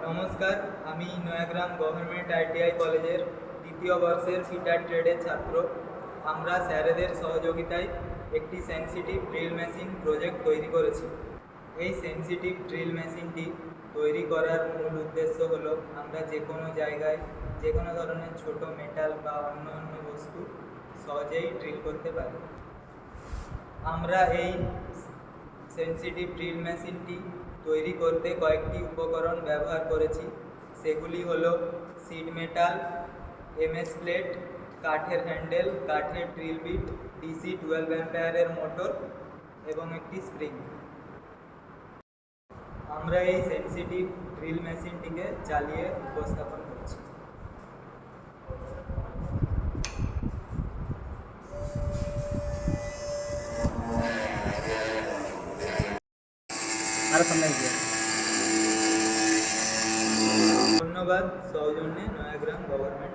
নমস্কার, আমি Nayagram government ITI কলেজের দ্বিতীয় বর্ষের ফিটার ট্রেডের ছাত্র। আমরা স্যারেদের সহযোগিতায় একটি সেন্সিটিভ ড্রিল মেশিন প্রজেক্ট তৈরি করেছি। এই সেন্সিটিভ ড্রিল মেশিনটি তৈরি করার মূল উদ্দেশ্য হলো আমরা যে কোনো জায়গায় যে কোনো ধরনের ছোট মেটাল বা অন্য বস্তু সহজেই ড্রিল করতে পারি। আমরা এই সেন্সিটিভ ড্রিল মেশিনটি তৈরি করতে কয়েকটি উপকরণ ব্যবহার করেছি। সেগুলি হলো সিড মেটাল, এমএস প্লেট, কাঠের হ্যান্ডেল, কাঠের ড্রিল বিট, ডিসি 12 অ্যাম্পিয়ারের মোটর এবং একটি স্প্রিং। আমরা এই সেন্সিটিভ ড্রিল মেশিনটিকে চালিয়ে উপস্থাপন করছি। ধন্যবাদ সৌজন্যে নয়াগ্রাম গভর্নমেন্ট